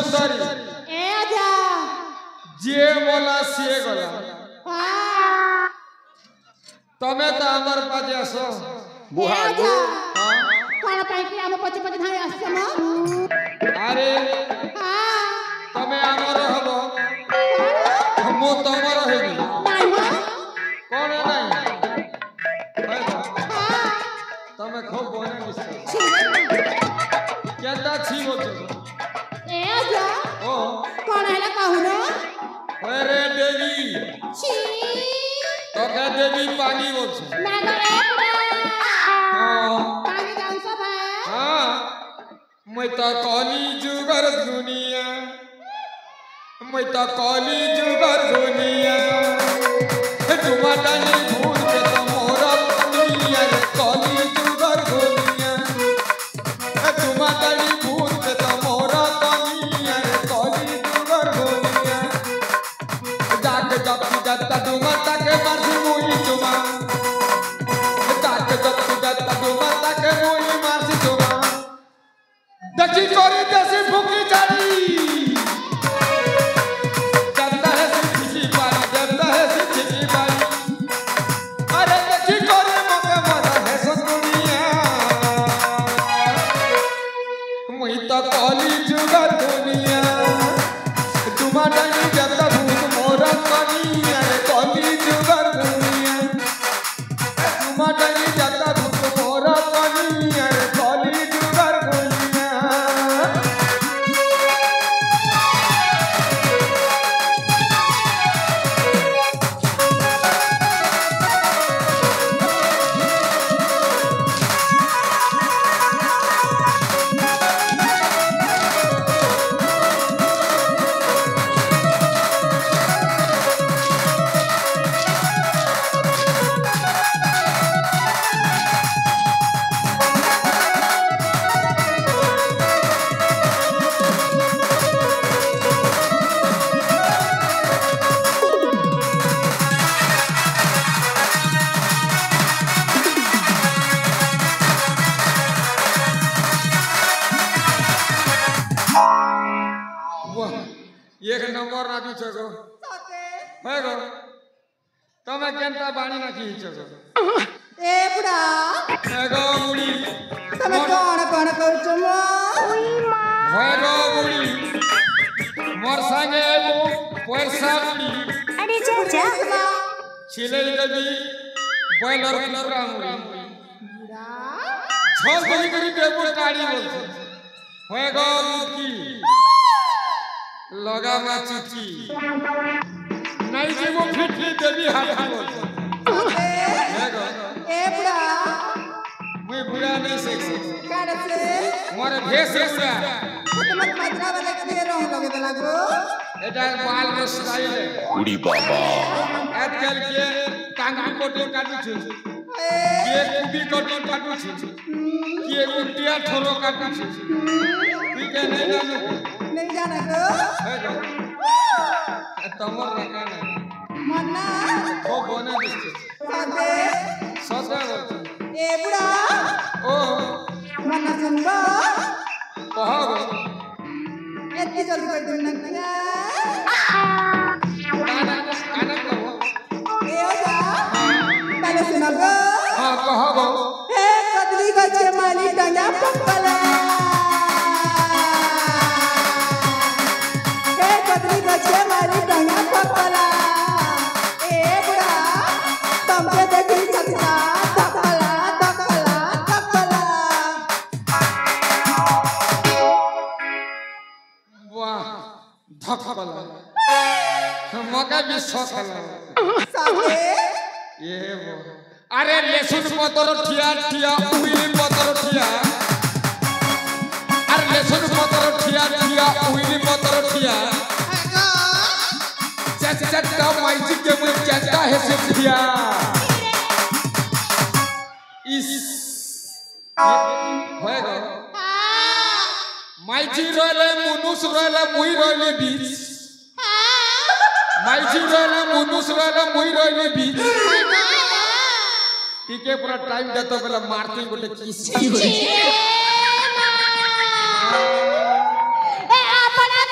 सुंदरी ए आजा जे बोला से गला तमे तो हमर पाजे आसो बुहारू कोन पाई कि हम पछ पछ धाई आसे म अरे हां तमे हमर हबो हमो तमर हेबी नाही हो कोन नाही हां तमे खूब बोले निश्चय केता छी बोचो ए आजा ओ कोन हैला कहू न अरे देवी छी तो कह देवी पानी बोचो ना रे हां पानी जान सब है हां मैं तो कली जुगर दुनिया मैं तो कली जुगर दुनिया तुमा डाली भूल के तो मोरा दुनिया कली जुगर दुनिया तुमा डाली भूल के तो मोरा दुनिया कली जुगर दुनिया जाके जब जाता तुमा ताके मारसी मुई तुमा जाके जब जाता तुमा ताके मुई मारसी तुमा दक्षिण कोरी जैसी फूकी जारी जमता है सिद्धि पारी जमता है सिद्धि पारी अरे दक्षिण कोरी मौके मरा है संगुनिया मुई तो कली जुगर दुनिया तुमा डाली जमता भूत मोरा कनिया कली जुगर दुनिया तुमा डाली जमता भूत मोरा कनिया कली जुगर दुनिया एक नंबर राजू छगो हेगो तमे केनता बाणी नाखी छगो ए बुढ़ा हेगो बुढ़ी तमे कोन कोन करछो म हेगो बुढ़ी मोर संगे एबो पैसा बुढ़ी अरे चाचा छिले देबी बॉयलर कुतरा मुड़ी बुढ़ा छोल बनी करी देबो काड़ी बोलछे हेगो मुकी लगा मा चिची नहीं जीवो फिटली देवी हाथ बोलछे हेगो ए बुढ़ा मैं बुढ़ा नहीं सेक्सी कारे से मोरे भेष बुढ़ा मत मात्रा वाले के रह लगे त लागो एटा बाल में स्टाइल है उड़ी बाबा आजकल के टांगरी कोटी काटू छे के कुबी कोटी काटू छे के उल्टिया ठोरो काटू छे ठीक है नहीं जानो नहीं जाना गो हेगो तमर रखा नहीं मन्ना ओ बोने दिसते साथे सदा बोलते ए बुढ़ा ओ मन्ना सुनबो कहो एत्ती जल्दी कर दिन नंगा काना काना कहो ए ओजा पहले सुना गो हां कहो ए कदली गचे माली टंगा पपला ए कदली गचे माली टंगा पपला ए बुढ़ा तुमके देखी सकता तपला तपला तपला वाह धकबला मगा भी सखला साथे ये वो अरे लेसुन पतर ठिया ठिया उइली पतर ठिया अरे लेसुन पतर ठिया ठिया उइली पतर ठिया चचा माइजी के मुझे चचा है से ठिया इस होएगा माइजी रोले मुनुस रोले मुई रोले बीच माइजी रोले मुनुस रोले मुई रोले बीच टीके पूरा टाइम देतो बेला मारती गोटे किस ए अपना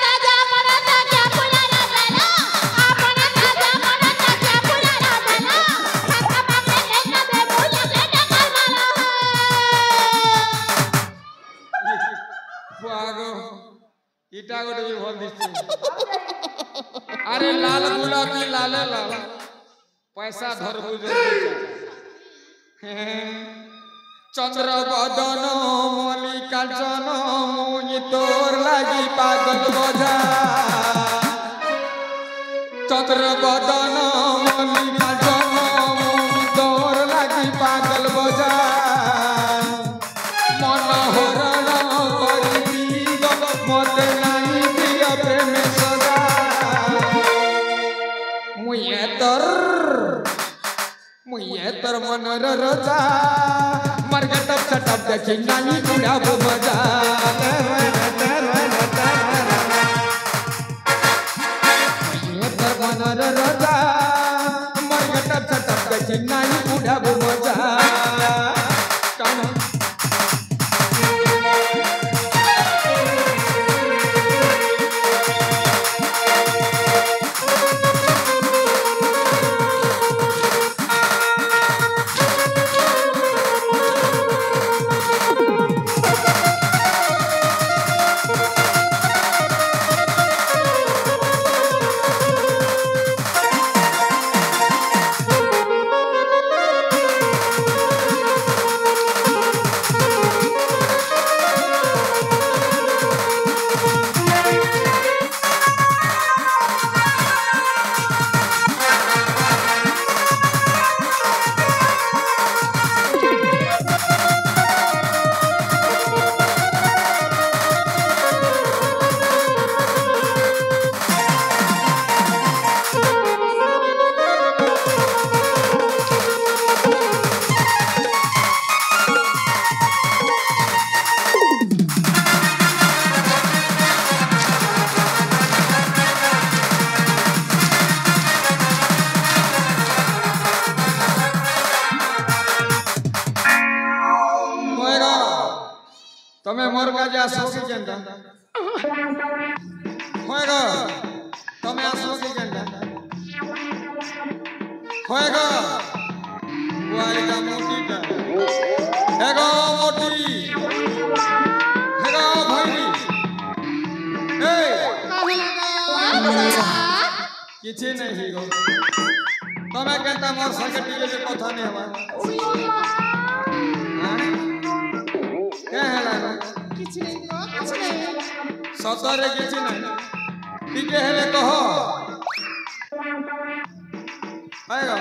इटा गोटे भी भल दिसते अरे लाल गुलाबी लाले लाल पैसा धरबु चंद्र बदन मल्लिकार्जुन मुई तोर लागी पागल बजा चंद्र बदन मल्लिकार्जुन मुई तोर लागी पागल बजा मन हरण करी मत नहीं दिया प्रेम सदा मुई तर मनर रजा मरगट सटप देखी नानी उड़ाब मजा तर मनर रजा मरगट सटप देखी नानी उड़ाब मजा तमे मोर का जा सोगी केंदा होएगा तमे आसोगी केंदा होएगा वाएगा मोटी का हेगा मोटी हेगा भैरी ए किछे नहीं गो तमे केंता मोर संगे टीले के कथा नहीं हवा क्या है लाना किछ नहीं सतरे किछ नहीं टिके हेले कहो आएगा